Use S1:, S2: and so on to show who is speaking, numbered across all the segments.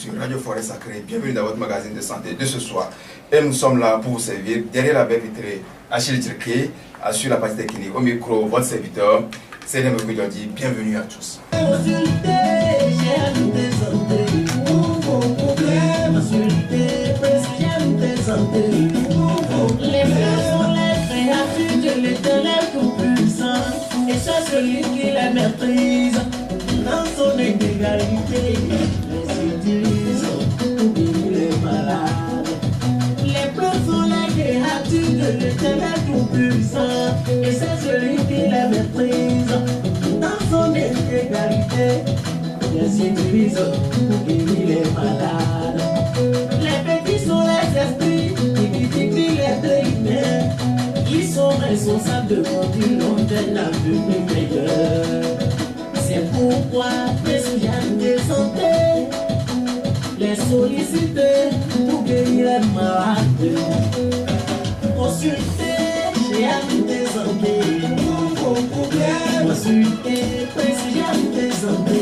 S1: sur Radio Forêt Sacrée. Bienvenue dans votre magazine de santé de ce soir. Et nous sommes là pour vous servir. Derrière la baie vitrée, Achille Tirké, assure la partie technique. Au micro, votre serviteur, c'est Nemeko Diodi. Bienvenue à tous.
S2: Les fleurs sont les créatures de l'Éternel tout-puissant, et c'est celui qui les maîtrise dans son intégralité. Les utilisent pour guérir les malades. Les fleurs sont les créatures de l'Éternel tout-puissant, et c'est celui qui les maîtrise dans son intégralité. Les utilisent pour guérir les malades. Les petits sont les esprits qui les humains. Ils sont responsables de conduire l'homme vers l'avenir meilleur. C'est pourquoi les soutiens de santé, les solliciter pour guérir les malades. Consultez chez Amité Santé pour vos problèmes. Consultez chez Amité Santé.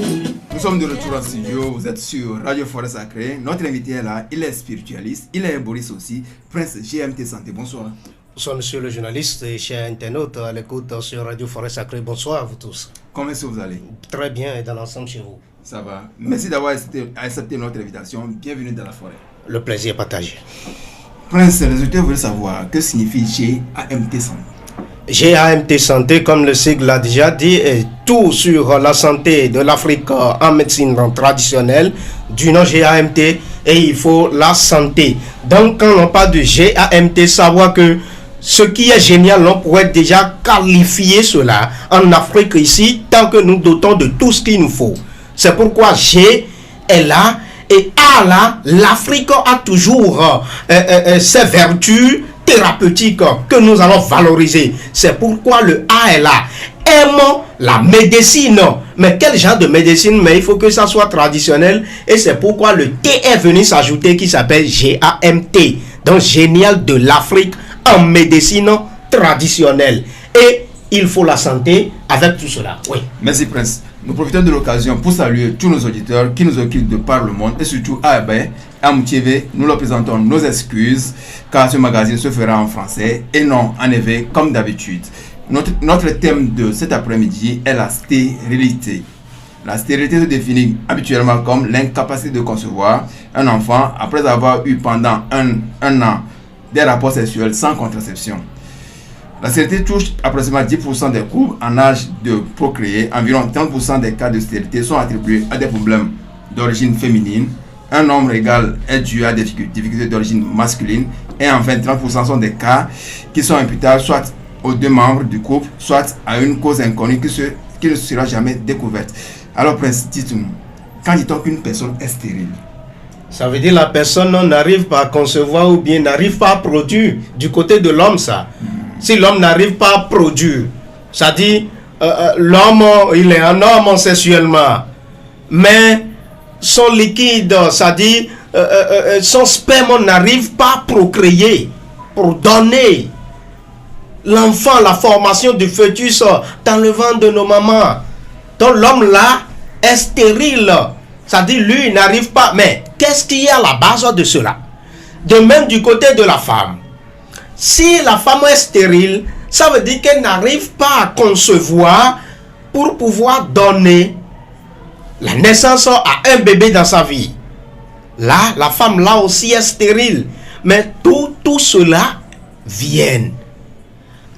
S1: Nous sommes de retour en studio, vous êtes sur Radio Forêt Sacrée. Notre invité est là, il est spiritualiste, il est Boris aussi, Prince GMT Santé. Bonsoir.
S3: Bonsoir monsieur le journaliste et chers internautes à l'écoute sur Radio Forêt Sacrée. Bonsoir à vous tous.
S1: Comment est-ce que vous allez?
S3: Très bien et dans l'ensemble chez vous.
S1: Ça va. Merci d'avoir accepté notre invitation. Bienvenue dans la forêt.
S3: Le plaisir partagé.
S1: Prince, les auditeurs veulent savoir que signifie GAMT Santé.
S3: GAMT Santé, comme le sigle l'a déjà dit, est tout sur la santé de l'Afrique en médecine traditionnelle, du nom GAMT, et il faut la santé. Donc quand on parle de GAMT, savoir que ce qui est génial, on pourrait déjà qualifier cela en Afrique ici, tant que nous dotons de tout ce qu'il nous faut. C'est pourquoi G est là, et A là, l'Afrique a toujours ses vertus thérapeutiques que nous allons valoriser. C'est pourquoi le A est là. Aimons la médecine. Mais quel genre de médecine? Mais il faut que ça soit traditionnel. Et c'est pourquoi le T est venu s'ajouter qui s'appelle GAMT. Donc génial de l'Afrique en médecine traditionnelle. Et il faut la santé avec tout cela. Oui.
S1: Merci Prince. Nous profitons de l'occasion pour saluer tous nos auditeurs qui nous occupent de par le monde et surtout à Abé, à Moutiévé. Nous leur présentons nos excuses car ce magazine se fera en français et non en effet comme d'habitude. Notre thème de cet après-midi est la stérilité. La stérilité se définit habituellement comme l'incapacité de concevoir un enfant après avoir eu pendant un an des rapports sexuels sans contraception. La stérilité touche approximativement 10% des couples en âge de procréer. Environ 30% des cas de stérilité sont attribués à des problèmes d'origine féminine. Un nombre égal est dû à des difficultés d'origine masculine. Et enfin, 30% sont des cas qui sont imputables soit aux deux membres du couple, soit à une cause inconnue qui ne sera jamais découverte. Alors, Prince, dites-nous, quand dit-on qu'une personne est stérile?
S3: Ça veut dire la personne n'arrive pas à concevoir ou bien n'arrive pas à produire. Du côté de l'homme, ça. Si l'homme n'arrive pas à produire, ça dit l'homme, il est un homme sexuellement, mais son liquide, ça dit son sperme n'arrive pas à procréer pour donner l'enfant, la formation du fœtus dans le ventre de nos mamans. Donc l'homme là est stérile, ça dit lui il n'arrive pas. Mais qu'est-ce qu'il y a à la base de cela? De même du côté de la femme. Si la femme est stérile, ça veut dire qu'elle n'arrive pas à concevoir pour pouvoir donner la naissance à un bébé dans sa vie. Là, la femme là aussi est stérile. Mais tout cela vient.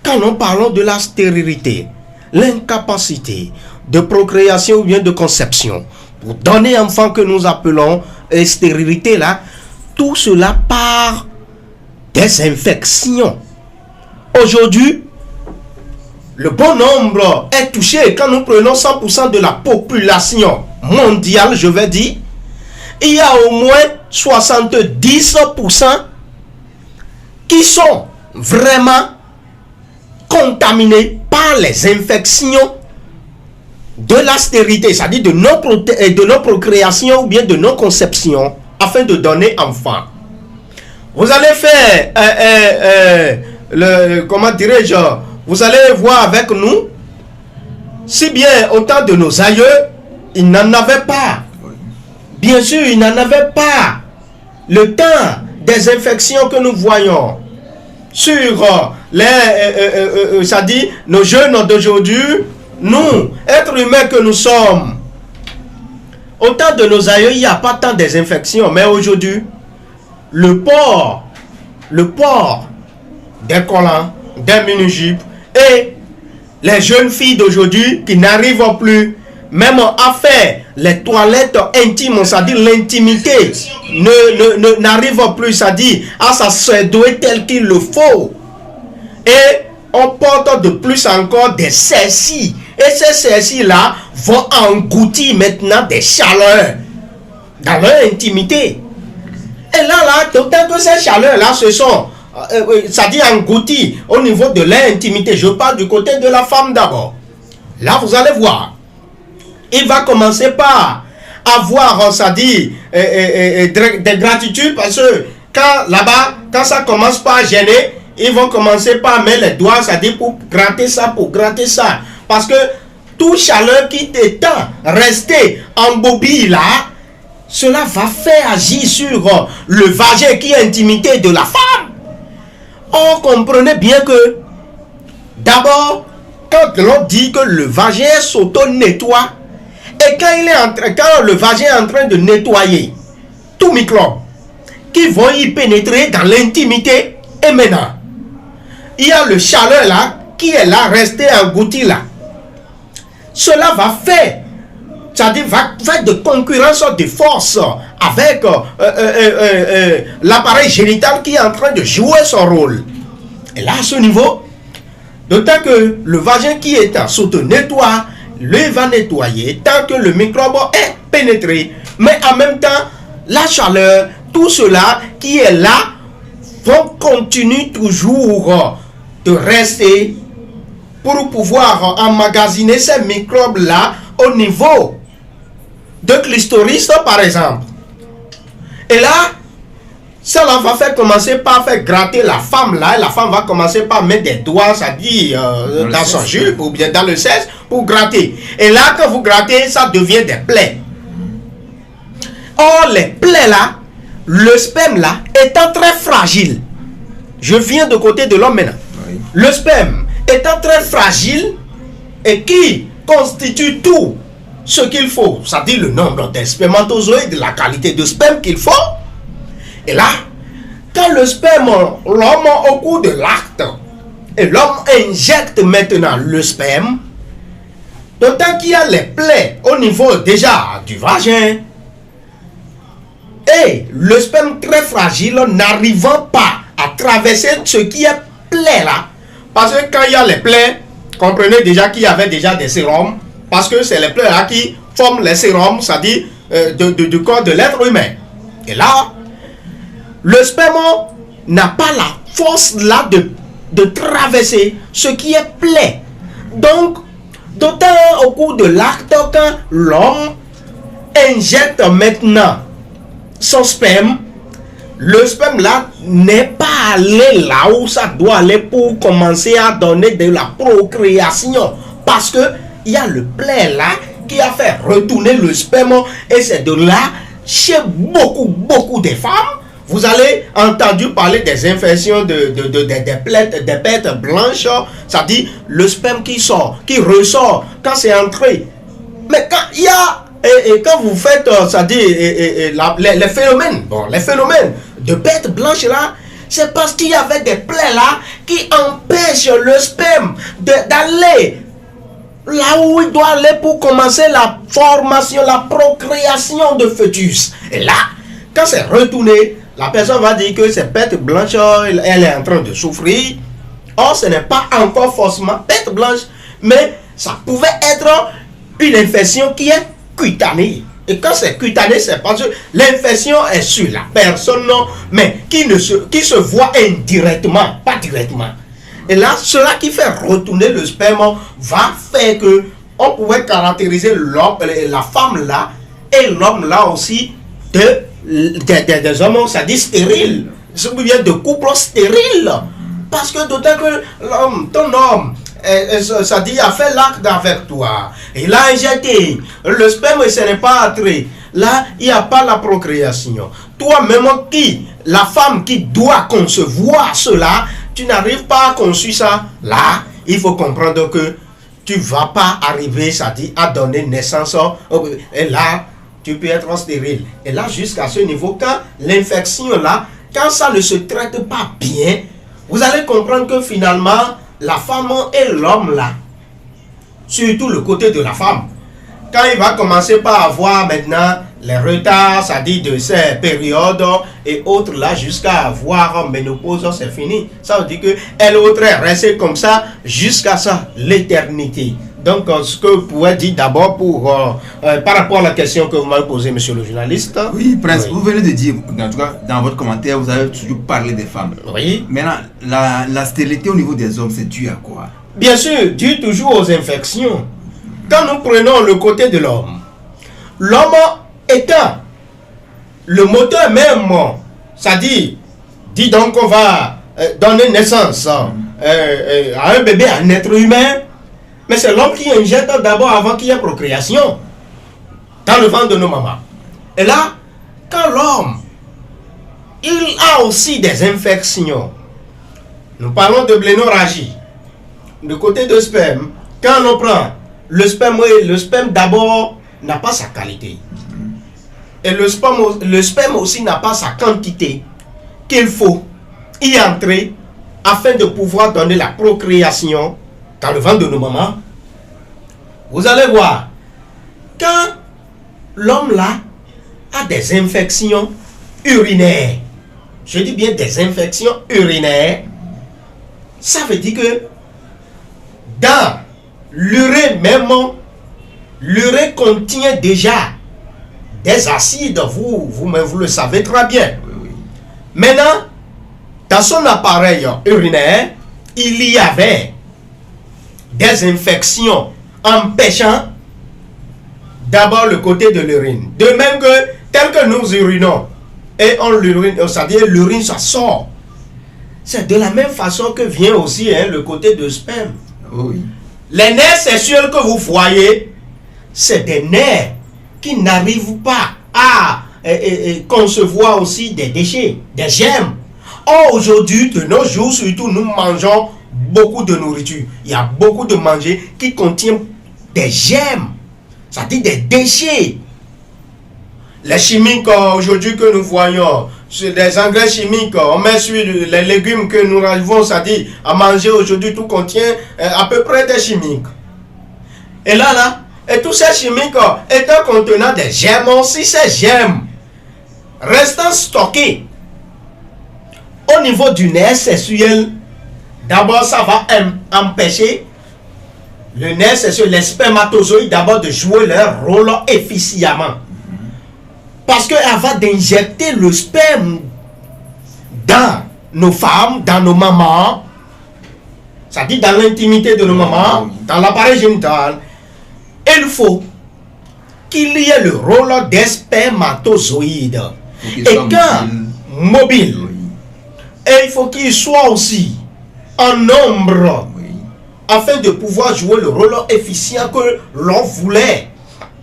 S3: Quand nous parlons de la stérilité, l'incapacité de procréation ou bien de conception, pour donner un enfant que nous appelons stérilité là, tout cela part des infections. Aujourd'hui, le bon nombre est touché. Quand nous prenons 100% de la population mondiale, je vais dire, il y a au moins 70% qui sont vraiment contaminés par les infections de la stérilité, c'est-à-dire de nos procréations ou bien de nos conceptions, afin de donner enfant. Vous allez faire comment dirais-je, vous allez voir avec nous, si bien au temps de nos aïeux, ils n'en avaient pas bien sûr, il n'en avait pas le temps des infections que nous voyons sur ça dit, nos jeunes d'aujourd'hui, nous, êtres humains que nous sommes. Au temps de nos aïeux, il n'y a pas tant des infections, mais aujourd'hui, le port des collants, des mini-jupes et les jeunes filles d'aujourd'hui qui n'arrivent plus même à faire les toilettes intimes, c'est-à-dire l'intimité, n'arrive plus, c'est-à-dire à s'asseoir tel qu'il le faut. Et on porte de plus encore des ceci. Et ces ceci-là vont engloutir maintenant des chaleurs dans leur intimité. Et là, d'autant que ces chaleurs-là se sont, c'est-à-dire englouties au niveau de leur intimité. Je parle du côté de la femme d'abord. Là, vous allez voir. Il va commencer par avoir, c'est-à-dire, des gratitudes parce que quand là-bas, quand ça commence par gêner, ils vont commencer par mettre les doigts, c'est-à-dire pour gratter ça, Parce que toute chaleur qui t'étend, rester en bobille là, cela va faire agir sur le vagin qui est intimité de la femme. On comprenait bien que, d'abord, quand l'on dit que le vagin s'auto-nettoie, et quand le vagin est en train de nettoyer tout microbe qui vont y pénétrer dans l'intimité, et maintenant, il y a le chaleur là qui est là, resté englouti là. Cela va faire, c'est-à-dire va faire de concurrence de force avec l'appareil génital qui est en train de jouer son rôle. Et là, à ce niveau, d'autant que le vagin qui est en s'auto-nettoie, lui va nettoyer tant que le microbe est pénétré. Mais en même temps, la chaleur, tout cela qui est là, vont continuer toujours de rester pour pouvoir emmagasiner ces microbes-là au niveau de clitoris, par exemple. Et là, cela va faire commencer par faire gratter la femme là, et la femme va commencer par mettre des doigts, ça dit, dans son jupe ou bien dans le sexe pour gratter. Et là, quand vous grattez, ça devient des plaies. Or, les plaies là, le sperme là, étant très fragile, je viens de côté de l'homme maintenant. Oui. Le sperme étant très fragile et qui constitue tout ce qu'il faut, c'est-à-dire le nombre des spermatozoïdes, la qualité de sperme qu'il faut. Et là, quand le sperme, l'homme au cours de l'acte, et l'homme injecte maintenant le sperme, d'autant qu'il y a les plaies au niveau déjà du vagin, et le sperme très fragile n'arrivant pas à traverser ce qui est plaie là, parce que quand il y a les plaies, comprenez déjà qu'il y avait déjà des sérums, parce que c'est les plaies là qui forment les sérums, c'est-à-dire du corps de l'être humain. Et là, le sperme n'a pas la force là de traverser ce qui est plaie. Donc, d'autant au cours de l'acte, quand l'homme injecte maintenant son sperme, le sperme là n'est pas allé là où ça doit aller pour commencer à donner de la procréation. Parce que il y a le plaie là qui a fait retourner le sperme. Et c'est de là, chez beaucoup de femmes, vous avez entendu parler des infections des pertes blanches, c'est-à-dire le sperme qui sort, qui ressort quand c'est entré. Mais quand il y a, et quand vous faites, c'est-à-dire les phénomènes, les phénomènes de pertes blanches là, c'est parce qu'il y avait des plaies là qui empêchent le sperme d'aller là où il doit aller pour commencer la formation, la procréation de fœtus. Et là, quand c'est retourné, la personne va dire que cette perte blanche, elle est en train de souffrir. Or, ce n'est pas encore forcément perte blanche, mais ça pouvait être une infection qui est cutanée. Et quand c'est cutané, c'est parce que l'infection est sur la personne, mais qui se voit indirectement, pas directement. Et là, cela qui fait retourner le sperme va faire que on pouvait caractériser l'homme, la femme là, et l'homme là aussi des hommes, ça dit stériles, bien de couples stériles. Parce que d'autant que l'homme, ton homme, ça dit, a fait l'acte avec toi, il a injecté le sperme, et ce n'est pas entré. là, il n'y a pas la procréation. Toi-même, la femme qui doit concevoir cela, tu n'arrives pas à concevoir ça. Là, il faut comprendre que tu ne vas pas arriver, c'est-à-dire à donner naissance. Et là, tu peux être stérile. Et là, jusqu'à ce niveau, quand l'infection là, quand ça ne se traite pas bien, vous allez comprendre que finalement, la femme et l'homme là, surtout le côté de la femme, quand il va commencer par avoir maintenant les retards, c'est-à-dire de ces périodes et autres là, jusqu'à avoir ménopause, c'est fini. Ça veut dire qu'elle voudrait rester comme ça jusqu'à ça, l'éternité. Donc, ce que vous pouvez dire d'abord par rapport à la question que vous m'avez posée, monsieur le journaliste.
S1: Oui, Prince,
S3: oui.
S1: Vous venez de dire, en tout cas, dans votre commentaire, vous avez toujours parlé des femmes.
S3: Oui.
S1: Maintenant, la stérilité au niveau des hommes, c'est dû à quoi?
S3: Bien sûr, dû toujours aux infections. Quand nous prenons le côté de l'homme, l'homme étant le moteur même, c'est-à-dire, dis donc qu'on va donner naissance à un bébé, à un être humain, mais c'est l'homme qui injecte d'abord avant qu'il y ait procréation dans le ventre de nos mamans. Et là, quand l'homme, il a aussi des infections, nous parlons de blénorragie, le côté de sperme, quand on prend le sperme d'abord n'a pas sa qualité. Et le sperme aussi n'a pas sa quantité qu'il faut y entrer afin de pouvoir donner la procréation dans le ventre de nos mamans. Vous allez voir, quand l'homme là a des infections urinaires, je dis bien des infections urinaires, ça veut dire que dans l'urée même, l'urée contient déjà des acides, vous le savez très bien.
S1: Oui.
S3: Maintenant, dans son appareil urinaire, il y avait des infections empêchant d'abord le côté de l'urine. De même que, tel que nous urinons, et on l'urine, c'est-à-dire l'urine, ça sort. C'est de la même façon que vient aussi le côté de sperme.
S1: Oui.
S3: Les nerfs sexuels que vous voyez, c'est des nerfs qui n'arrivent pas à concevoir aussi des déchets, des germes. Or, aujourd'hui, de nos jours, surtout, nous mangeons beaucoup de nourriture. Il y a beaucoup de manger qui contient des germes, c'est-à-dire des déchets. Les chimiques aujourd'hui que nous voyons, sur des engrais chimiques, on met sur les légumes que nous arrivons, c'est-à-dire à manger aujourd'hui, tout contient à peu près des chimiques. Et là, et tous ces chimiques étant contenant des germes, si ces germes restant stockés au niveau du nerf sexuel, d'abord ça va empêcher le nerf sexuel, les spermatozoïdes d'abord de jouer leur rôle efficacement. Parce qu'avant d'injecter le sperme dans nos femmes, dans nos mamans, c'est-à-dire dans l'intimité de nos mamans, dans l'appareil génital, il faut qu'il y ait le rôle des spermatozoïdes. Et quand mobile, et il faut qu'il soit aussi en nombre, afin de pouvoir jouer le rôle efficient que l'on voulait.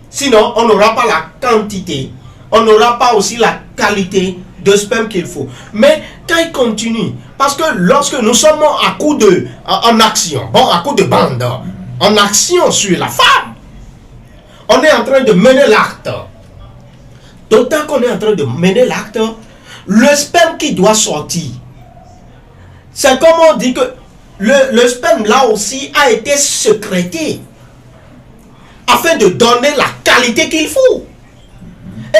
S3: Sinon, on n'aura pas la quantité, on n'aura pas aussi la qualité de sperme qu'il faut. Mais quand il continue, parce que lorsque nous sommes en action, à coup de bande, en action sur la femme, on est en train de mener l'acte. D'autant qu'on est en train de mener l'acte, le sperme qui doit sortir, c'est comme on dit que le sperme là aussi a été sécrété afin de donner la qualité qu'il faut.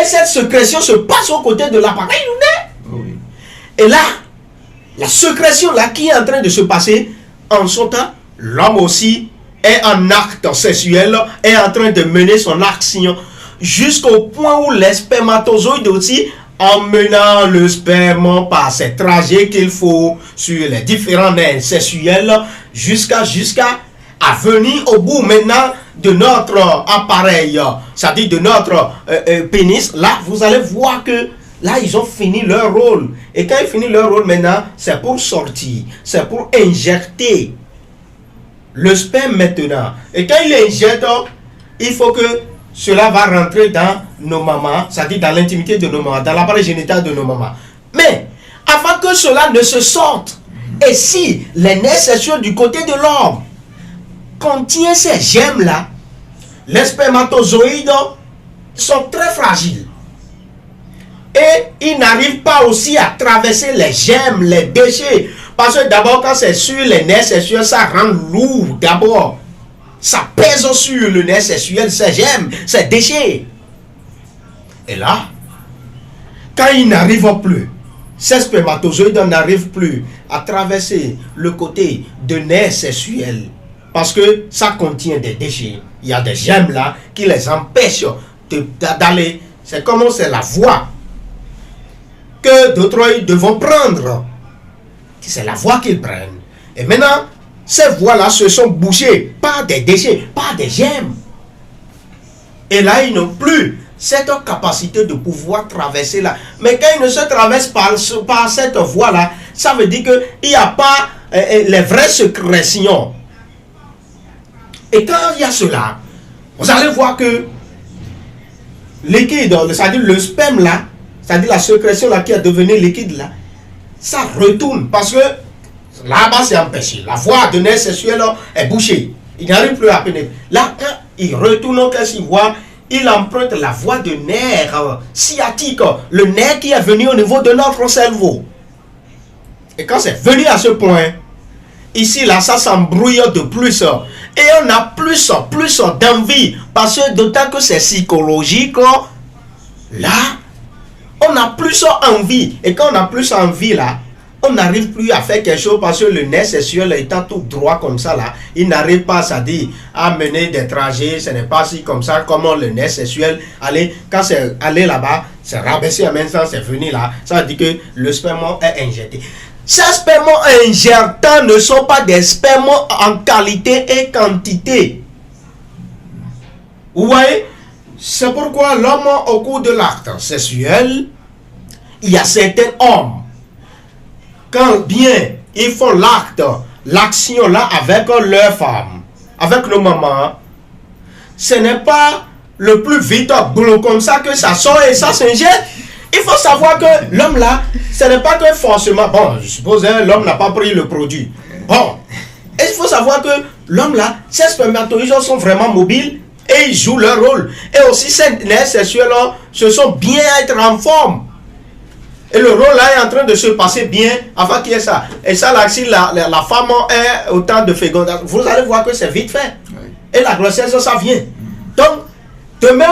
S3: Et cette sécrétion se passe aux côtés de l'appareil lunaire. Et là, la sécrétion là qui est en train de se passer, en son temps, l'homme aussi est en acte sexuel, est en train de mener son action jusqu'au point où les spermatozoïdes aussi, en menant le sperme par ces trajets qu'il faut sur les différents nerfs sexuels, jusqu'à venir au bout maintenant de notre appareil, c'est-à-dire de notre pénis. Là, vous allez voir que là, ils ont fini leur rôle. Et quand ils finissent leur rôle maintenant, c'est pour sortir, c'est pour injecter le sperme maintenant. Et quand il injecte, il faut que cela va rentrer dans nos mamans, c'est-à-dire dans l'intimité de nos mamans, dans l'appareil génital de nos mamans. Mais, avant que cela ne se sorte, et si les nerfs sexuels du côté de l'homme contient ces gemmes-là, les spermatozoïdes sont très fragiles. Et ils n'arrivent pas aussi à traverser les gemmes, les déchets. Parce que d'abord, quand c'est sur les nerfs sexuels, ça rend lourd d'abord. Ça pèse sur le nerf sexuel, ces gemmes, ces déchets. Et là, quand ils n'arrivent plus, ces spermatozoïdes n'arrivent plus à traverser le côté de nerf sexuel. Parce que ça contient des déchets. Il y a des gemmes là qui les empêchent d'aller. C'est comme c'est la voie que d'autres devront prendre. C'est la voie qu'ils prennent. Et maintenant, ces voies-là se sont bouchées par des déchets, par des gemmes. Et là, ils n'ont plus cette capacité de pouvoir traverser là. Mais quand ils ne se traversent par cette voie-là, ça veut dire qu'il n'y a pas les vraies sécrétions. Et quand il y a cela, vous allez voir que liquide, c'est-à-dire le sperme là, c'est-à-dire la sécrétion là qui est devenue liquide là, ça retourne parce que là-bas c'est empêché. La voie de nerf sexuel est bouchée. Il n'arrive plus à pénétrer. Là, quand il retourne, qu'est-ce qu'il voit? Il emprunte la voie de nerf sciatique, le nerf qui est venu au niveau de notre cerveau. Et quand c'est venu à ce point, ici là, ça s'embrouille de plus. Et on a plus d'envie. Parce que d'autant que c'est psychologique, là, on a plus envie. Et quand on a plus envie là, on n'arrive plus à faire quelque chose parce que le nerf sexuel étant tout droit comme ça là, il n'arrive pas à mener des trajets. Ce n'est pas si comme ça comme le nerf sexuel. Quand c'est aller là-bas, c'est rabaissé en même temps, c'est venu là. Ça veut dire que le sperme est injecté. Ces spermes injectants ne sont pas des spermes en qualité et quantité. Vous voyez? C'est pourquoi l'homme, au cours de l'acte sexuel, il y a certains hommes, quand bien ils font l'action là avec leur femme, avec nos mamans, ce n'est pas le plus vite comme ça que ça sort et ça s'injecte. Il faut savoir que l'homme là, ce n'est pas que forcément, bon, je suppose l'homme n'a pas pris le produit. Bon, et il faut savoir que l'homme là, ces spermatozoïdes sont vraiment mobiles et ils jouent leur rôle. Et aussi ces nerfs sexuels là, se sont bien être en forme. Et le rôle là est en train de se passer bien avant qu'il y ait ça. Et ça là, si la femme est au temps de fécondation, vous allez voir que c'est vite fait. Et la grossesse, ça vient. Donc, de même,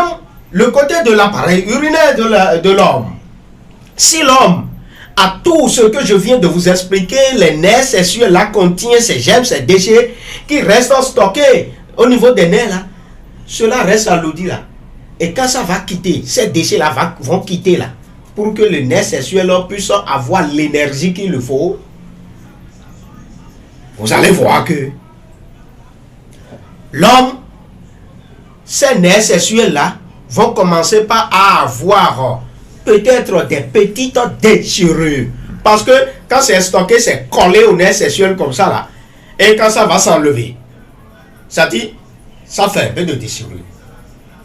S3: le côté de l'appareil urinaire de l'homme. Si l'homme a tout ce que je viens de vous expliquer, les nerfs sexuels là contiennent ces gemmes, ces déchets qui restent stockés au niveau des nerfs là, cela reste alourdi là. Et quand ça va quitter, ces déchets là vont quitter là, pour que le nerf sexuel là puisse avoir l'énergie qu'il le faut. Vous allez voir que l'homme, ces nerfs sexuels là, vont commencer par avoir peut-être des petites déchirures. Parce que quand c'est stocké, c'est collé au nerf sexuel comme ça là. Et quand ça va s'enlever, ça dit, ça fait un peu de déchirure.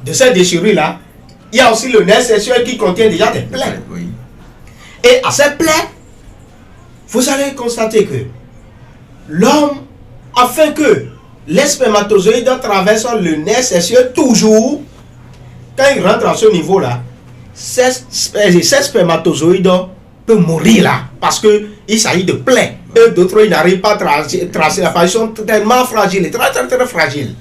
S3: De ces déchirures là, il y a aussi le nerf sexuel qui contient déjà des plaies. Et à ces plaies, vous allez constater que l'homme, afin que les spermatozoïdes traversent le nerf sexuel toujours, quand il rentre à ce niveau-là, ces spermatozoïdes peuvent mourir là, parce qu'il s'agit de plaies. Et d'autres, ils n'arrivent pas à tracer la phase. Ils sont tellement fragiles, très fragiles.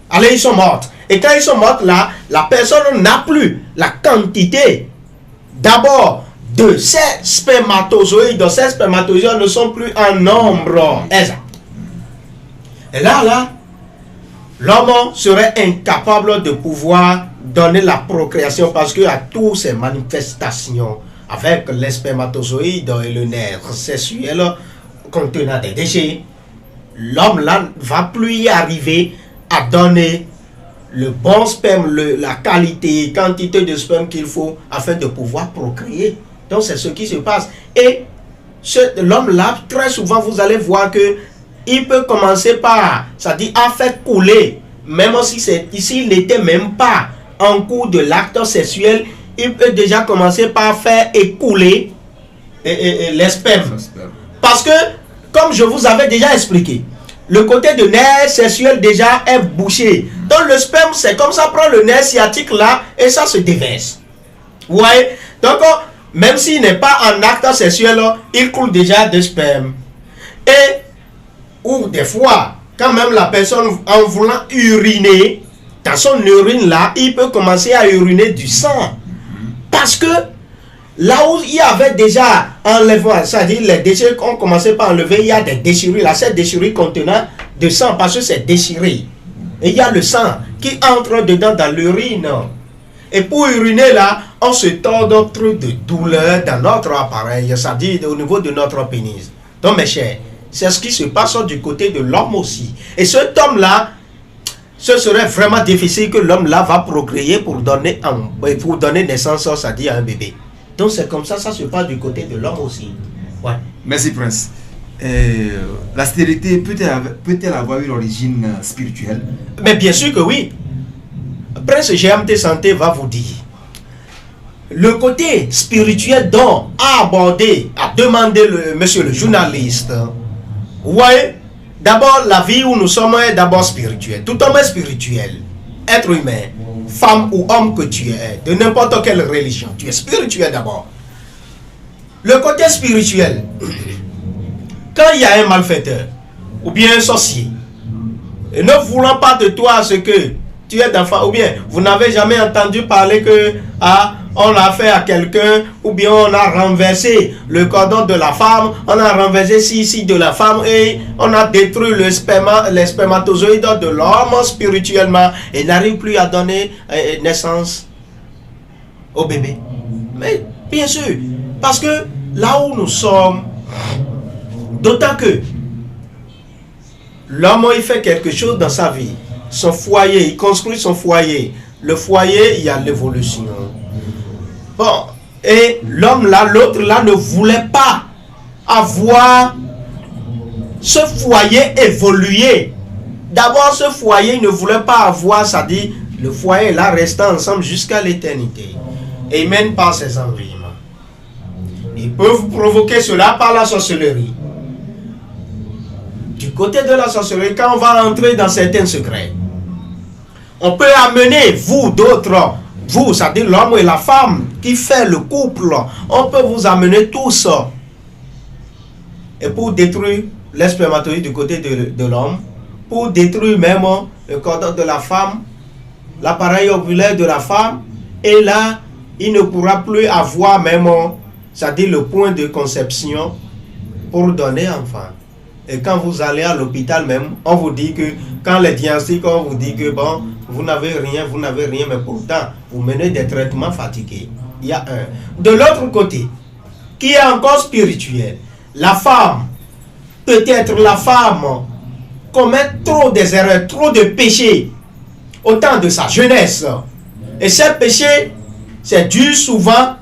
S3: Allez, ils sont morts. Et quand ils sont morts là, la personne n'a plus la quantité d'abord de ces spermatozoïdes. Ces spermatozoïdes ne sont plus en nombre. Exact. Et là, l'homme serait incapable de pouvoir donner la procréation parce qu'il y a toutes ces manifestations avec les spermatozoïdes et le nerf sexuel contenant des déchets. L'homme là ne va plus y arriver à donner le bon sperme, la qualité, quantité de sperme qu'il faut afin de pouvoir procréer. Donc c'est ce qui se passe. Et l'homme là, très souvent vous allez voir que il peut commencer par, c'est-à-dire à faire couler même si s'il n'était même pas en cours de l'acte sexuel, il peut déjà commencer par faire écouler les spermes. Parce que, comme je vous avais déjà expliqué, le côté de nerf sexuel déjà est bouché. Donc le sperme, c'est comme ça, prend le nerf sciatique là et ça se déverse. Vous voyez? Donc, même s'il n'est pas en acte sexuel, il coule déjà de sperme. Et, ou des fois, quand même la personne, en voulant uriner, dans son urine là, il peut commencer à uriner du sang. Parce que, là où il y avait déjà enlèvement, c'est-à-dire les déchets qu'on commençait par enlever, il y a des déchirures, là, cette déchirure contenant de sang, parce que c'est déchiré. Et il y a le sang qui entre dedans dans l'urine. Et pour uriner là, on se tord d'autres de douleur dans notre appareil, c'est-à-dire au niveau de notre pénis. Donc mes chers, c'est ce qui se passe du côté de l'homme aussi. Et cet homme-là, ce serait vraiment difficile que l'homme-là va procréer pour donner naissance, c'est-à-dire à un bébé. Donc c'est comme ça, ça se passe du côté de l'homme aussi. Ouais.
S1: Merci Prince. La stérilité peut-elle avoir une origine spirituelle?
S3: Mais bien sûr que oui. Prince GMT Santé va vous dire. Le côté spirituel dont a abordé, a demandé monsieur le journaliste. Vous voyez, d'abord la vie où nous sommes est d'abord spirituelle. Tout homme est spirituel. Être humain, femme ou homme que tu es, de n'importe quelle religion, tu es spirituel d'abord. Le côté spirituel, quand il y a un malfaiteur, ou bien un sorcier, et ne voulant pas de toi ce que tu es d'enfant, ou bien vous n'avez jamais entendu parler que on l'a fait à quelqu'un, ou bien on a renversé le cordon de la femme, on a renversé ici de la femme et on a détruit les spermatozoïdes de l'homme spirituellement et n'arrive plus à donner naissance au bébé. Mais bien sûr, parce que là où nous sommes, d'autant que l'homme il fait quelque chose dans sa vie, son foyer, il construit son foyer. Le foyer, il y a l'évolution. Bon, et l'homme là, l'autre là ne voulait pas avoir ce foyer évolué. D'abord, ce foyer, il ne voulait pas avoir, ça dit, le foyer là restant ensemble jusqu'à l'éternité. Et même par ses environnements. Ils peuvent provoquer cela par la sorcellerie. Du côté de la sorcellerie, quand on va entrer dans certains secrets, on peut amener vous d'autres, vous, c'est-à-dire l'homme et la femme qui fait le couple, on peut vous amener tous et pour détruire les spermatozoïdes du côté de l'homme, pour détruire même le cordon de la femme, l'appareil ovulaire de la femme, et là, il ne pourra plus avoir même, c'est-à-dire le point de conception pour donner enfant. Et quand vous allez à l'hôpital même, on vous dit que, quand les diagnostics, on vous dit que bon, vous n'avez rien, mais pourtant, vous menez des traitements fatigués. Il y a un. De l'autre côté, qui est encore spirituel, la femme, peut-être la femme commet trop des erreurs, trop de péchés, au temps de sa jeunesse. Et ces péchés, c'est dû souvent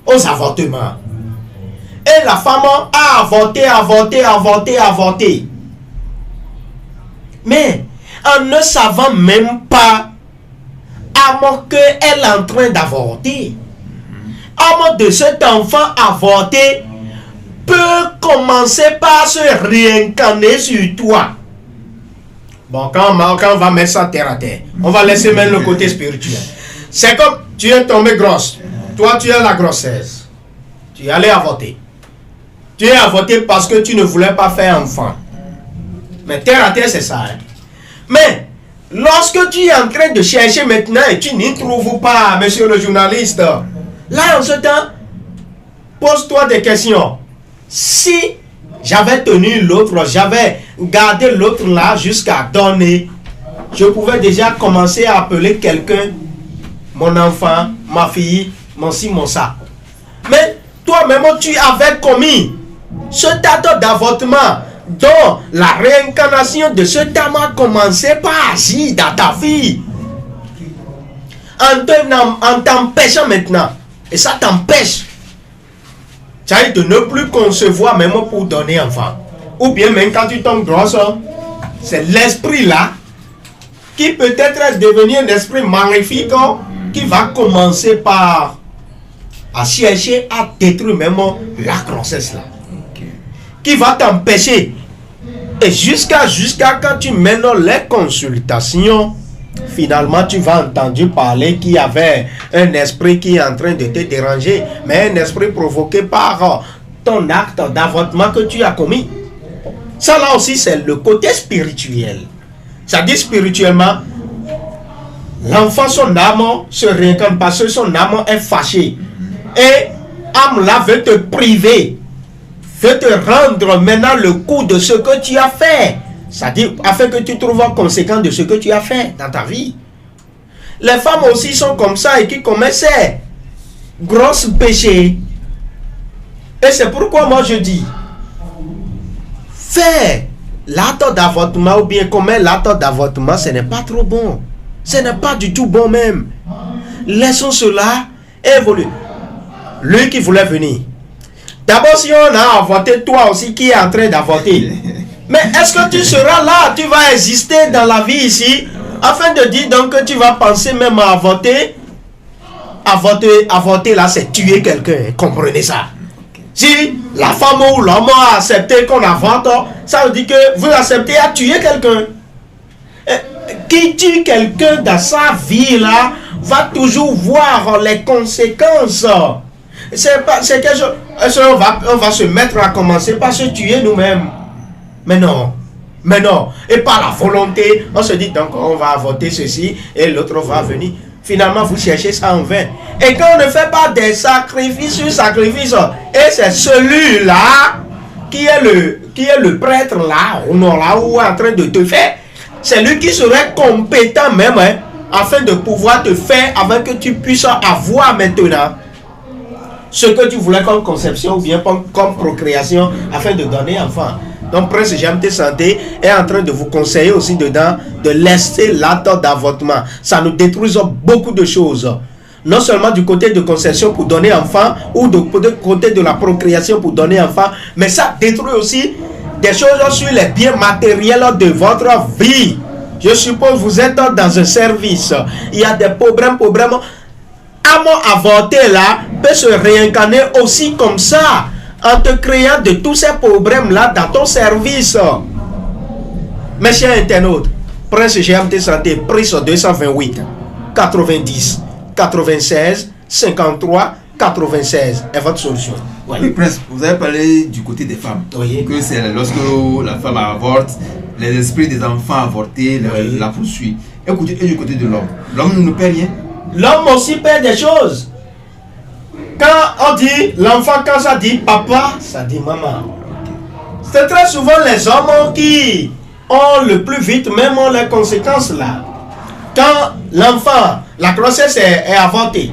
S3: aux avortements. Et la femme a avorté. Mais en ne savant même pas qu'elle est en train d'avorter, de cet enfant avorté peut commencer par se réincarner sur toi. Bon, quand on va mettre ça terre à terre, on va laisser même le côté spirituel. C'est comme tu es tombé grosse. Toi, tu as la grossesse. Tu es allé avorter. Tu es avorté parce que tu ne voulais pas faire enfant. Mais terre à terre, c'est ça. Hein? Mais, lorsque tu es en train de chercher maintenant et tu n'y trouves pas, monsieur le journaliste, là, en ce temps, pose-toi des questions. Si j'avais tenu l'autre, j'avais gardé l'autre là jusqu'à donner, je pouvais déjà commencer à appeler quelqu'un, mon enfant, ma fille, mon ci, mon ça. Mais toi-même, tu avais commis ce acte d'avortement dont la réincarnation de cet homme a commencé par agir dans ta vie. En t'empêchant maintenant. Et ça t'empêche. C'est-à-dire de ne plus concevoir même pour donner enfant. Ou bien même quand tu tombes grosse, c'est l'esprit là qui peut-être est devenu un esprit maléfique, qui va commencer par à chercher à détruire même la grossesse là. Qui va t'empêcher. Et jusqu'à quand tu mènes les consultations, finalement tu vas entendre parler qu'il y avait un esprit qui est en train de te déranger, mais un esprit provoqué par ton acte d'avortement que tu as commis. Ça là aussi c'est le côté spirituel. Ça dit spirituellement, l'enfant, son âme se réincarne parce que son âme est fâchée. Et âme là veut te priver, veut te rendre maintenant le coup de ce que tu as fait. C'est-à-dire, afin que tu trouves conséquent de ce que tu as fait dans ta vie. Les femmes aussi sont comme ça et qui commettent ces gros péchés. Et c'est pourquoi moi je dis, faire l'acte d'avortement ou bien commettre l'acte d'avortement, ce n'est pas trop bon. Ce n'est pas du tout bon même. Laissons cela évoluer. Lui qui voulait venir. D'abord, si on a avorté, toi aussi qui est en train d'avorter. Mais est-ce que tu seras là, tu vas exister dans la vie ici, afin de dire donc que tu vas penser même à avorter? Avorter là, c'est tuer quelqu'un. Comprenez ça. Si la femme ou l'homme a accepté qu'on avorte, ça veut dire que vous acceptez à tuer quelqu'un. Qui tue quelqu'un dans sa vie là, va toujours voir les conséquences. C'est quelque chose. On va se mettre à commencer par se tuer nous-mêmes. Mais non. Et par la volonté, on se dit donc on va voter ceci et l'autre va venir. Finalement, vous cherchez ça en vain. Et quand on ne fait pas des sacrifices sur sacrifices, et c'est celui-là qui est le prêtre là, ou en train de te faire, c'est lui qui serait compétent même afin de pouvoir te faire, afin que tu puisses avoir maintenant ce que tu voulais comme conception ou bien comme procréation afin de donner enfant. Donc Prince GMT Santé est en train de vous conseiller aussi dedans de laisser l'acte d'avortement. Ça nous détruit beaucoup de choses. Non seulement du côté de conception pour donner enfant ou du côté de la procréation pour donner enfant, mais ça détruit aussi des choses sur les biens matériels de votre vie. Je suppose vous êtes dans un service. Il y a des problèmes. À avorter là peut se réincarner aussi comme ça, en te créant de tous ces problèmes-là dans ton service. Mes chers internautes, Prince GMT Santé, prise 228 90 96 53 96 est votre solution.
S1: Oui, Prince, vous avez parlé du côté des femmes.
S3: Oui.
S1: Que c'est lorsque la femme avorte, les esprits des enfants avortés la poursuivent. Écoutez, et du côté de l'homme, l'homme ne perd rien.
S3: L'homme aussi perd des choses. Quand on dit l'enfant, quand ça dit papa, ça dit maman. C'est très souvent les hommes qui ont le plus vite même les conséquences là. Quand l'enfant, la grossesse est avortée,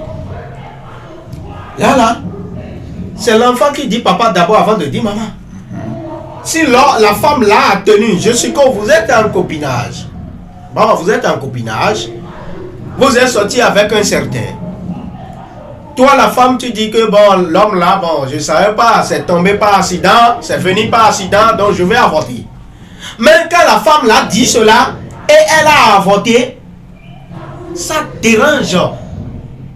S3: là, c'est l'enfant qui dit papa d'abord avant de dire maman. Si la femme là a tenu, je suis que vous êtes en copinage. Bon, vous êtes en copinage. Vous êtes sorti avec un certain. Toi, la femme, tu dis que bon, l'homme là, bon, je ne savais pas, c'est tombé par accident, c'est venu par accident, donc je vais avorter. Même quand la femme là dit cela et elle a avorté, ça dérange,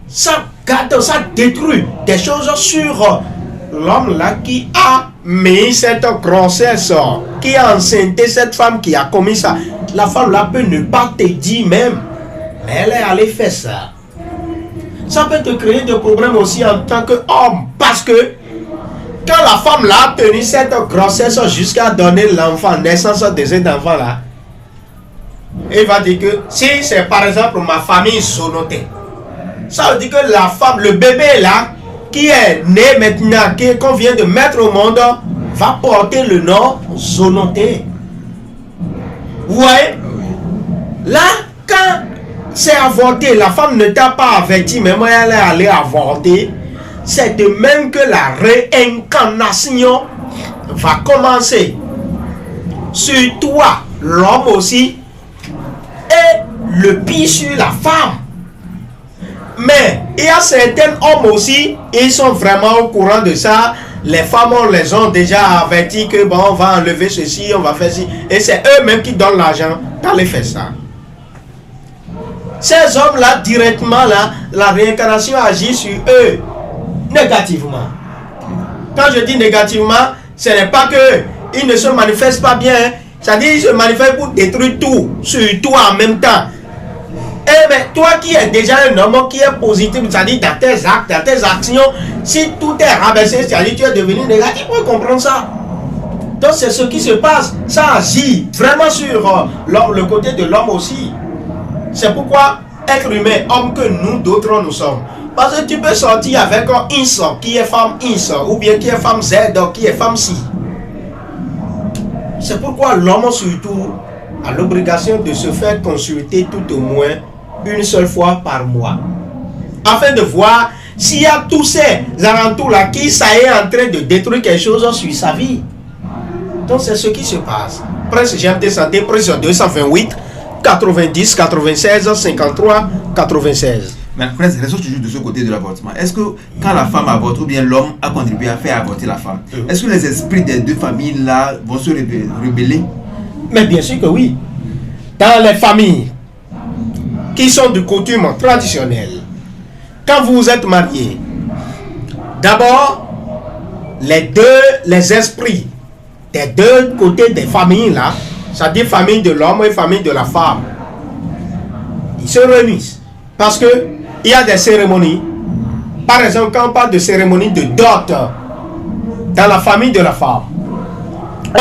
S3: ça gâte, ça détruit des choses sur l'homme là qui a mis cette grossesse, qui a enceinté cette femme qui a commis ça. La femme là peut ne pas te dire même, mais elle est allée faire ça. Ça peut te créer des problèmes aussi en tant qu'homme, parce que quand la femme là a tenu cette grossesse jusqu'à donner l'enfant, naissance de cet enfant là, il va dire que si c'est par exemple ma famille zonotée, ça veut dire que la femme, le bébé là, qui est né maintenant, qu'on vient de mettre au monde, va porter le nom zonoté. Vous voyez? Là, quand c'est avorté, la femme ne t'a pas averti, mais moi elle est allée avorter. C'est de même que la réincarnation va commencer sur toi, l'homme aussi, et le pire sur la femme. Mais il y a certains hommes aussi, ils sont vraiment au courant de ça. Les femmes, on les ont déjà avertis que bon, on va enlever ceci, on va faire ci. Et c'est eux-mêmes qui donnent l'argent d'aller faire ça. ces hommes-là, directement, là, la réincarnation agit sur eux négativement. Quand je dis négativement, ce n'est pas que ils ne se manifestent pas bien, hein. C'est-à-dire qu'ils se manifestent pour détruire tout, sur toi en même temps. Eh bien, toi qui es déjà un homme qui est positif, c'est-à-dire dans tes actes, dans tes actions, si tout est rabaissé, c'est-à-dire tu es devenu négatif, pour comprendre ça. Donc c'est ce qui se passe, ça agit vraiment sur le côté de l'homme aussi. C'est pourquoi être humain, homme que nous d'autres nous sommes. Parce que tu peux sortir avec un ins qui est femme ins, ou bien qui est femme z, qui est femme si. C'est pourquoi l'homme surtout a l'obligation de se faire consulter tout au moins une seule fois par mois, afin de voir s'il y a tous ces alentours-là qui ça est en train de détruire quelque chose sur sa vie. Donc c'est ce qui se passe. Prince GMT Santé, Prince 228 90 96 53 96.
S1: Mais Prince, restons toujours de ce côté de l'avortement. Est-ce que quand la femme avorte ou bien l'homme a contribué à faire avorter la femme, est-ce que les esprits des deux familles-là vont se rebeller?
S3: Mais bien sûr que oui. Dans les familles qui sont de coutume traditionnelle, quand vous êtes mariés, d'abord, les esprits des deux côtés des familles là, c'est-à-dire famille de l'homme et famille de la femme, ils se réunissent. Parce que il y a des cérémonies. Par exemple, quand on parle de cérémonie de dot dans la famille de la femme,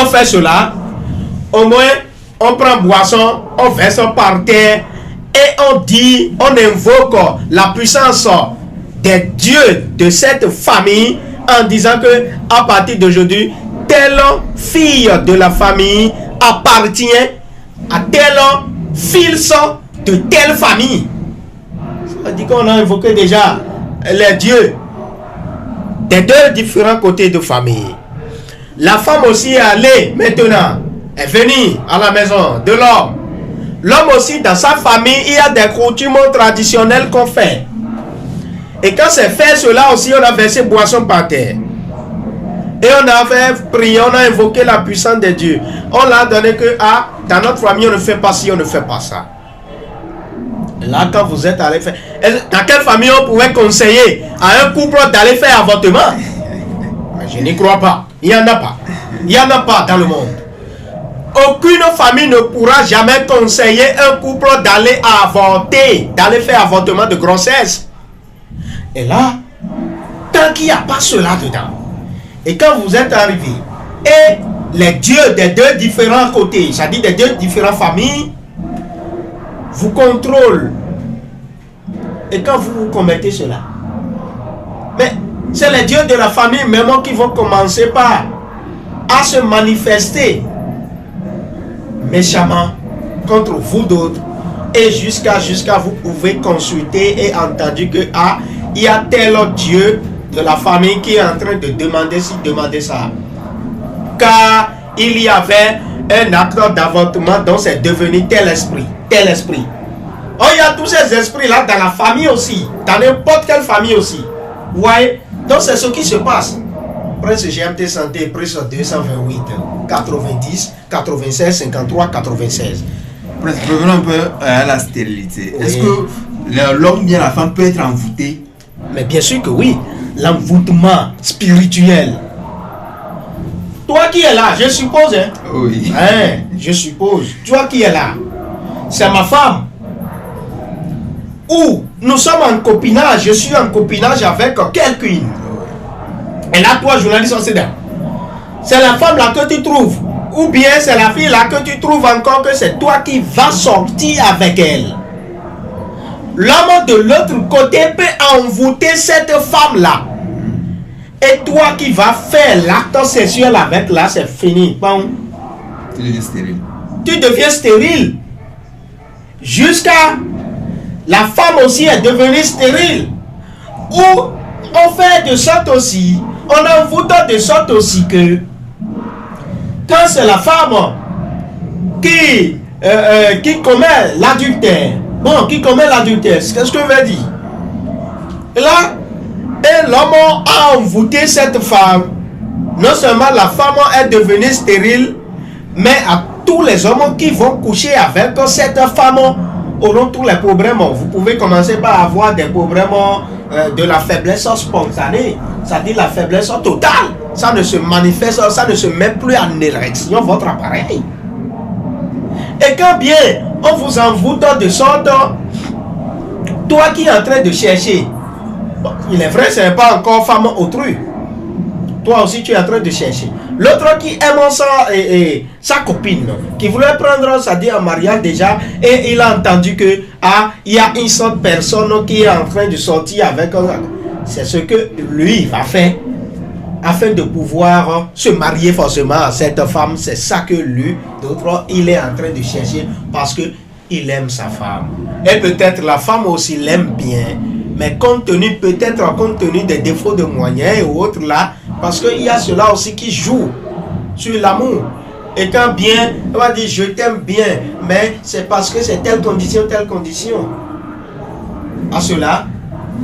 S3: on fait cela, au moins on prend boisson, on verse par terre et on dit, on invoque la puissance des dieux de cette famille en disant que à partir d'aujourd'hui, telle fille de la famille appartient à tel fils de telle famille. Ça veut dire qu'on a invoqué déjà les dieux des deux différents côtés de famille. La femme aussi est allée maintenant, est venue à la maison de l'homme. L'homme aussi, dans sa famille, il y a des coutumes traditionnelles qu'on fait. Et quand c'est fait cela aussi, on a versé boisson par terre. Et on a fait prier, on a invoqué la puissance de Dieu. On l'a donné que, dans notre famille, on ne fait pas ci, on ne fait pas ça. Et là, quand vous êtes allé faire... Dans quelle famille on pouvait conseiller à un couple d'aller faire avortement? Mais je n'y crois pas. Il n'y en a pas. Il n'y en a pas dans le monde. Aucune famille ne pourra jamais conseiller un couple d'aller avorter, d'aller faire avortement de grossesse. Et là, tant qu'il n'y a pas cela dedans, et quand vous êtes arrivé, et les dieux des deux différents côtés, c'est-à-dire des deux différentes familles, vous contrôlent. Et quand vous commettez cela, mais c'est les dieux de la famille même qui vont commencer par à se manifester méchamment contre vous d'autres, et jusqu'à vous pouvez consulter et entendre que il y a tel autre dieu de la famille qui est en train de demander ci, demander ça, car il y avait un acte d'avortement dont c'est devenu tel esprit, tel esprit. Oh, il y a tous ces esprits là dans la famille aussi, dans n'importe quelle famille aussi. Ouais, donc c'est ce qui se passe. Prince GMT Santé, Prince 228 90 96 53 96.
S1: Prince, revenons un peu à la stérilité. Oui. Est-ce que l'homme bien la femme peut être envoûté?
S3: Mais bien sûr que oui. L'envoûtement spirituel. Toi qui es là, je suppose. Hein?
S1: Oui.
S3: Hein, je suppose. Toi qui es là, c'est ma femme. Ou nous sommes en copinage, je suis en copinage avec quelqu'une. Et là, toi, journaliste, c'est la femme là que tu trouves. Ou bien c'est la fille là que tu trouves encore que c'est toi qui vas sortir avec elle. L'homme de l'autre côté peut envoûter cette femme là. Et toi qui vas faire l'acte sexuel avec là, c'est fini. Bon.
S1: Tu deviens stérile.
S3: Tu deviens stérile. Jusqu'à la femme aussi est devenue stérile. Ou on fait de sorte aussi, on envoûte de sorte aussi que quand c'est la femme qui commet l'adultère, qui commet l'adultère, qu'est-ce que je veux dire? Et là, et l'homme a envoûté cette femme. Non seulement la femme est devenue stérile, mais à tous les hommes qui vont coucher avec cette femme auront tous les problèmes. Vous pouvez commencer par avoir des problèmes de la faiblesse spontanée, c'est-à-dire la faiblesse totale. Ça ne se manifeste, ça ne se met plus en érection, votre appareil. Et quand bien on vous envoûte de sorte, toi qui es en train de chercher, bon, il est vrai, ce n'est pas encore femme autrui. Toi aussi, tu es en train de chercher. L'autre qui aime sa copine, qui voulait prendre sa vie en mariage déjà, et il a entendu que il y a une seule personne qui est en train de sortir avec. C'est ce que lui va faire afin de pouvoir se marier forcément à cette femme. C'est ça que lui, d'autres, il est en train de chercher parce que il aime sa femme. Et peut-être la femme aussi l'aime bien, mais compte tenu des défauts de moyens et autres là, parce qu'il y a cela aussi qui joue sur l'amour. Et quand bien, on va dire je t'aime bien, mais c'est parce que c'est telle condition. À cela,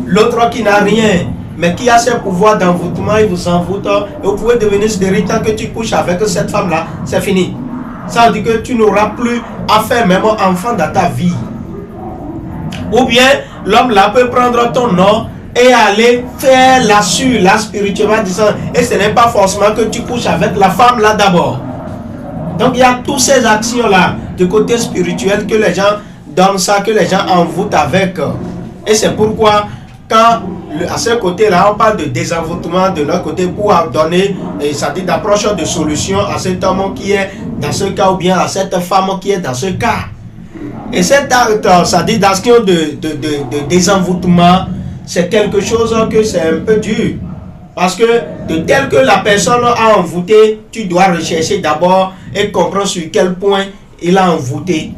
S3: l'autre qui n'a rien, mais qui a ce pouvoir d'envoûtement, il vous envoûte, et vous pouvez devenir stérile tant que tu couches avec cette femme-là, c'est fini. Ça veut dire que tu n'auras plus à faire même enfant dans ta vie. Ou bien, l'homme là peut prendre ton nom et aller faire la spirituellement disant, et ce n'est pas forcément que tu couches avec la femme là d'abord. Donc il y a toutes ces actions là du côté spirituel que les gens donnent ça, que les gens envoûtent avec. Et c'est pourquoi quand à ce côté là on parle de désenvoûtement de notre côté pour donner, ça dit d'approche de solution à cet homme qui est dans ce cas ou bien à cette femme qui est dans ce cas. Et cet acte, ça dit d'action de désenvoûtement, c'est quelque chose que c'est un peu dur. Parce que de tel que la personne a envoûté, tu dois rechercher d'abord et comprendre sur quel point il a envoûté.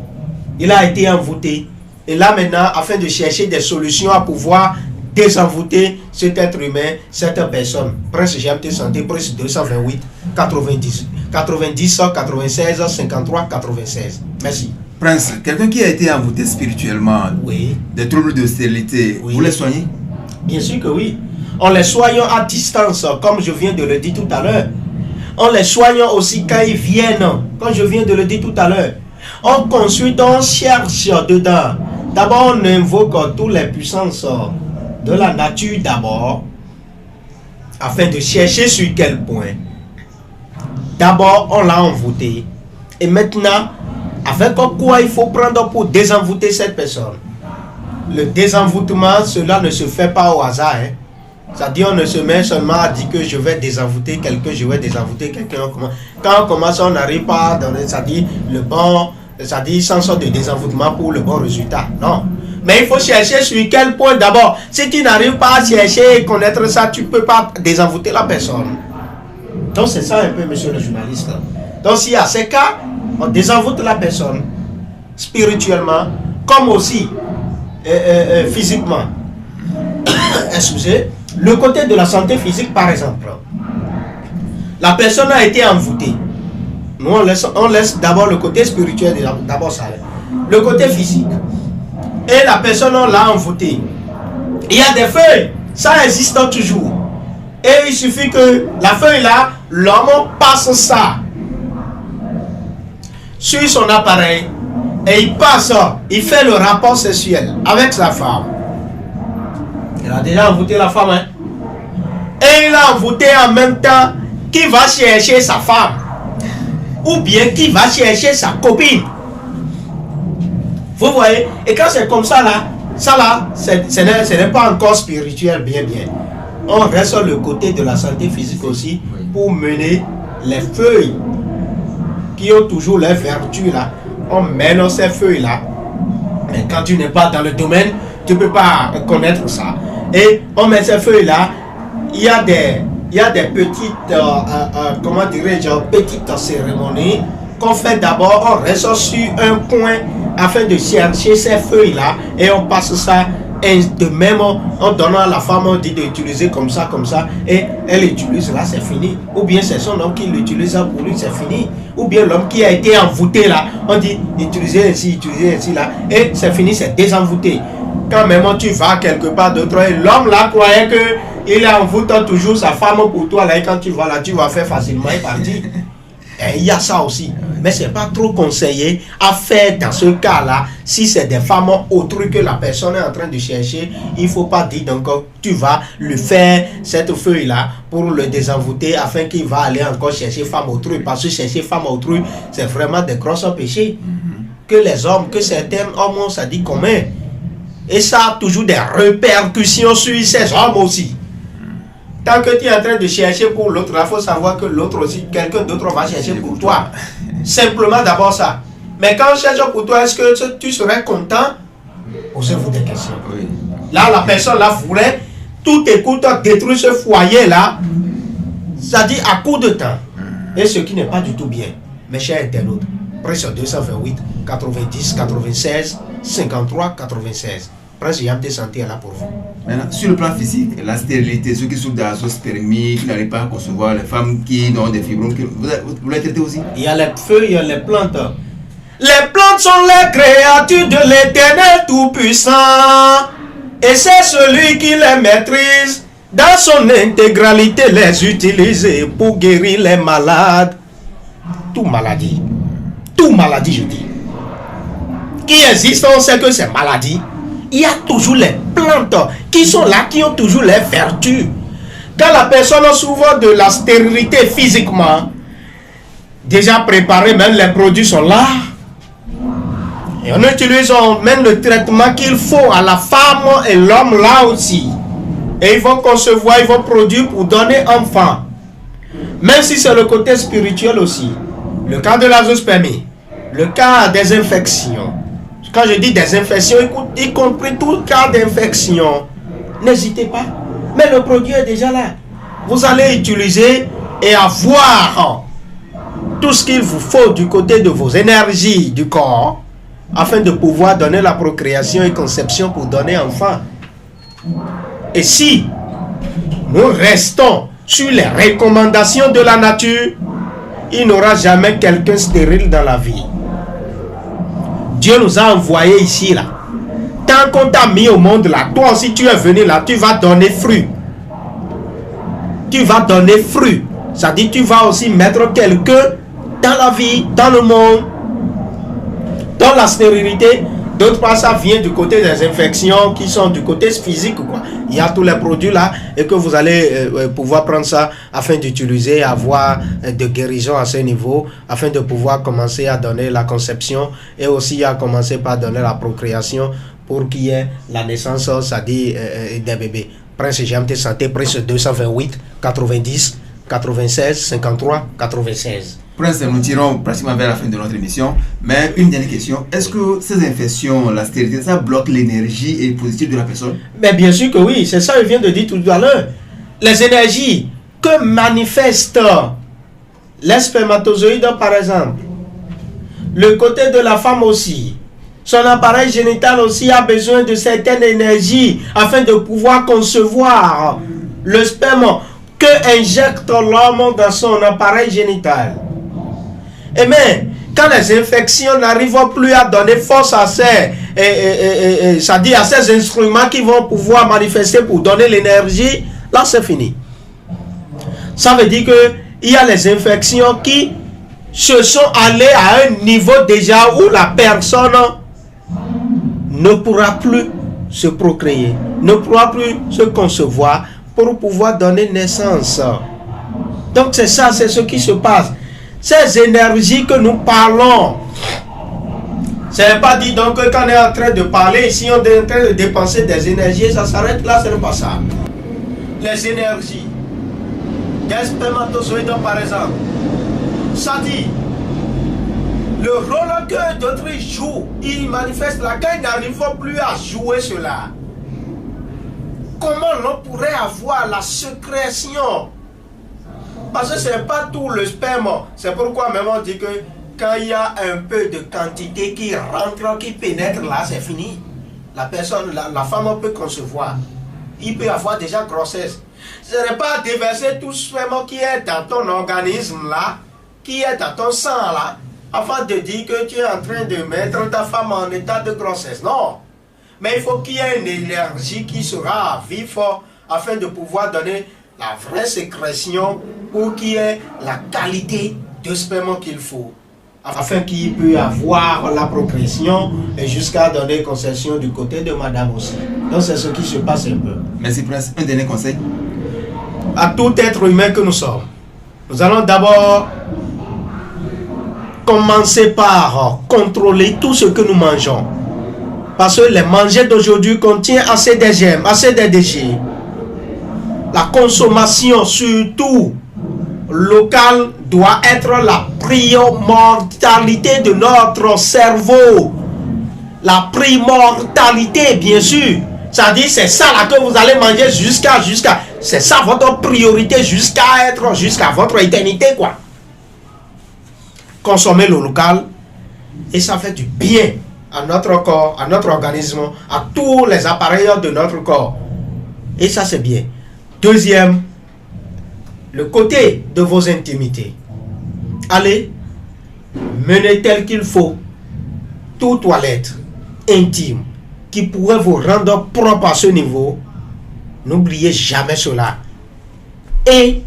S3: Il a été envoûté. Et là maintenant, afin de chercher des solutions à pouvoir désenvoûter cet être humain, cette personne. Prince GMT Santé, Prince 228 90 96 53 96. Merci.
S1: Prince, quelqu'un qui a été envoûté spirituellement,
S3: oui,
S1: des troubles de stérilité,
S3: oui,
S1: vous les soignez?
S3: Bien sûr que oui. On les soigne à distance, comme je viens de le dire tout à l'heure. On les soigne aussi quand ils viennent, comme je viens de le dire tout à l'heure. On consulte, on cherche dedans. D'abord, on invoque toutes les puissances de la nature d'abord, afin de chercher sur quel point. D'abord, on l'a envoûté. Et maintenant, avec quoi il faut prendre pour désenvoûter cette personne? Le désenvoûtement, cela ne se fait pas au hasard. C'est-à-dire, on ne se met seulement à dire que je vais désenvoûter quelqu'un, Quand on commence, on n'arrive pas à donner, c'est-à-dire, le bon, c'est-à-dire, sans sorte de désenvoûtement pour le bon résultat. Non. Mais il faut chercher sur quel point d'abord. Si tu n'arrives pas à chercher et connaître ça, tu ne peux pas désenvoûter la personne. Donc, c'est ça un peu, monsieur le journaliste. Donc, s'il y a ces cas, on désenvoûte la personne spirituellement, comme aussi physiquement. Excusez. Le côté de la santé physique, par exemple. La personne a été envoûtée. Nous, on laisse d'abord le côté spirituel, d'abord ça. Le côté physique. Et la personne, on l'a envoûtée. Il y a des feuilles. Ça existe toujours. Et il suffit que la feuille là, l'homme passe ça sur son appareil. Et il passe, il fait le rapport sexuel avec sa femme. Il a déjà envoûté la femme, hein? Et il a envoûté en même temps qui va chercher sa femme. Ou bien qui va chercher sa copine. Vous voyez? Et quand c'est comme ça là, ce n'est pas encore spirituel, bien. On reste sur le côté de la santé physique aussi pour mener les feuilles qui ont toujours les vertus là. On mène ces feuilles là. Mais quand tu n'es pas dans le domaine, tu ne peux pas connaître ça. Et on met ces feuilles là. Il y a des petites, comment dirais-je, petites cérémonies qu'on fait d'abord. On reste sur un point afin de chercher ces feuilles là et on passe ça. Et de même, en donnant à la femme, on dit d'utiliser comme ça, et elle utilise là, c'est fini. Ou bien c'est son homme qui l'utilise pour lui, c'est fini. Ou bien l'homme qui a été envoûté là, on dit utiliser ainsi là, et c'est fini, c'est désenvoûté. Quand même tu vas quelque part d'autre, et l'homme là croyait qu'il envoûte toujours sa femme pour toi là, et quand tu vas là, tu vas faire facilement et partir. Et il y a ça aussi. Mais ce n'est pas trop conseillé à faire dans ce cas-là. Si c'est des femmes autrui que la personne est en train de chercher, il ne faut pas dire donc tu vas lui faire cette feuille-là pour le désenvoûter afin qu'il va aller encore chercher femme autrui. Parce que chercher femme autrui, c'est vraiment des gros péchés. Que les hommes, que certains hommes, ça dit commun. Et ça a toujours des répercussions sur ces hommes aussi. Tant que tu es en train de chercher pour l'autre, il faut savoir que l'autre aussi, quelqu'un d'autre va chercher pour toi. Simplement d'abord ça. Mais quand on cherche pour toi, est-ce que tu serais content? Posez-vous des questions.
S1: Oui.
S3: Là, la personne là voulait tout écoute, détruire ce foyer-là. Ça dit à coup de temps. Et ce qui n'est pas du tout bien. Mes chers internautes, Prince 228, 90, 96, 53, 96. Prince Yamté Santé est là pour vous.
S1: Maintenant, sur le plan physique, la stérilité, ceux qui souffrent d'azoospermie, qui n'arrivent pas à concevoir, les femmes qui ont des fibromes, vous les traitez aussi?
S3: Il y a les feuilles, il y a les plantes. Les plantes sont les créatures de l'Éternel Tout-Puissant. Et c'est celui qui les maîtrise dans son intégralité, les utiliser pour guérir les malades. Toute maladie, je dis, qui existe, on sait que c'est maladie. Il y a toujours les plantes qui sont là, qui ont toujours les vertus. Quand la personne souffre de la stérilité physiquement, déjà préparé, même les produits sont là. Et on utilise même le traitement qu'il faut à la femme et l'homme là aussi. Et ils vont concevoir, ils vont produire pour donner enfant. Même si c'est le côté spirituel aussi. Le cas de l'azoospermie, le cas des infections. Quand je dis des infections, y compris tout cas d'infection, n'hésitez pas. Mais le produit est déjà là. Vous allez utiliser et avoir tout ce qu'il vous faut du côté de vos énergies du corps afin de pouvoir donner la procréation et conception pour donner enfant. Et si nous restons sur les recommandations de la nature, il n'y aura jamais quelqu'un stérile dans la vie. Dieu nous a envoyés ici là. Tant qu'on t'a mis au monde là, toi aussi tu es venu là, tu vas donner fruit. Tu vas donner fruit. Ça dit tu vas aussi mettre quelqu'un dans la vie, dans le monde. Dans la stérilité, d'autre part ça vient du côté des infections qui sont du côté physique quoi. Il y a tous les produits là et que vous allez pouvoir prendre ça afin d'utiliser, avoir de guérison à ce niveau, afin de pouvoir commencer à donner la conception et aussi à commencer par donner la procréation pour qu'il y ait la naissance, ça dit des bébés. Prince Yamté Santé, Prince 228, 90, 96, 53, 96.
S1: Prince, nous tirons pratiquement vers la fin de notre émission, mais une dernière question, est-ce que ces infections, la stérilité, ça bloque l'énergie positive de la personne?
S3: Mais bien sûr que oui, c'est ça que je viens de dire tout à l'heure. Les énergies que manifestent les spermatozoïdes par exemple, le côté de la femme aussi, son appareil génital aussi a besoin de certaines énergies afin de pouvoir concevoir le sperme que injecte l'homme dans son appareil génital. Et mais, quand les infections n'arrivent plus à donner force à ces, ça dit à ces instruments qui vont pouvoir manifester pour donner l'énergie, là c'est fini. Ça veut dire que il y a les infections qui se sont allées à un niveau déjà où la personne ne pourra plus se procréer, ne pourra plus se concevoir pour pouvoir donner naissance. Donc c'est ça, c'est ce qui se passe. Ces énergies que nous parlons, ce n'est pas dit donc que quand on est en train de parler, si on est en train de dépenser des énergies, ça s'arrête là, ce n'est pas ça. Les énergies des spermatozoïdes par exemple, ça dit le rôle que d'autres jouent, ils manifestent là, quand ils n'arrivent plus à jouer cela, comment l'on pourrait avoir la sécrétion? Parce que ce n'est pas tout le sperme. C'est pourquoi même on dit que quand il y a un peu de quantité qui rentre, qui pénètre là, c'est fini. La personne, la femme peut concevoir. Il peut avoir déjà grossesse. Ce n'est pas déverser tout ce sperme qui est dans ton organisme là, qui est dans ton sang là, afin de dire que tu es en train de mettre ta femme en état de grossesse. Non. Mais il faut qu'il y ait une énergie qui sera vive afin de pouvoir donner la vraie sécrétion pour qu'il y ait la qualité de sperme qu'il faut. afin qu'il puisse avoir la progression et jusqu'à donner concession du côté de madame aussi. Donc c'est ce qui se passe un peu.
S1: Merci Prince. Un dernier conseil.
S3: À tout être humain que nous sommes, nous allons d'abord commencer par contrôler tout ce que nous mangeons. Parce que les manger d'aujourd'hui contient assez d'EGM, assez de déchets. La consommation, surtout locale, doit être la primordialité de notre cerveau. La primordialité, bien sûr. C'est-à-dire, c'est ça là que vous allez manger jusqu'à. C'est ça votre priorité jusqu'à votre éternité, quoi. Consommer le local, et ça fait du bien à notre corps, à notre organisme, à tous les appareils de notre corps. Et ça, c'est bien. Deuxième, le côté de vos intimités. Allez, menez tel qu'il faut toute toilette intime qui pourrait vous rendre propre à ce niveau. N'oubliez jamais cela. Et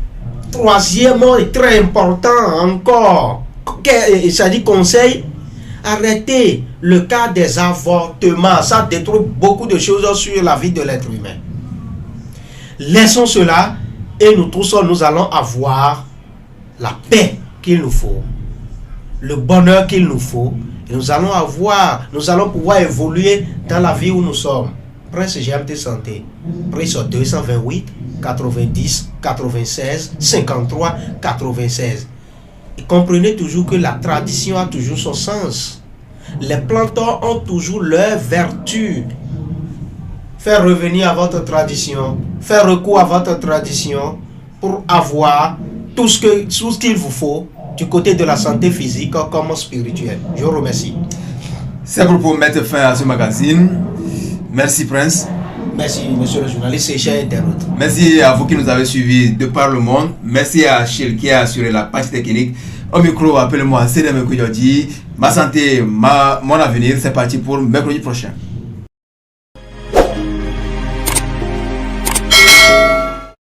S3: troisièmement, et très important encore, ça dit conseil, arrêtez le cas des avortements. Ça détruit beaucoup de choses sur la vie de l'être humain. Laissons cela et nous tous, nous allons avoir la paix qu'il nous faut, le bonheur qu'il nous faut, et nous allons pouvoir évoluer dans la vie où nous sommes. Prince GMT Santé, prise 228 90 96 53 96. Et comprenez toujours que la tradition a toujours son sens. Les plantons ont toujours leur vertu. Faire revenir à votre tradition, faire recours à votre tradition pour avoir tout ce qu'il vous faut du côté de la santé physique comme spirituelle. Je vous remercie.
S1: C'est pour mettre fin à ce magazine. Merci Prince.
S3: Merci monsieur le journaliste et chers internautes.
S1: Merci à vous qui nous avez suivis de par le monde. Merci à Achille qui a assuré la partie technique. Au micro, appelez-moi Cédric Kouyodi. Ma santé, mon avenir, c'est parti pour mercredi prochain.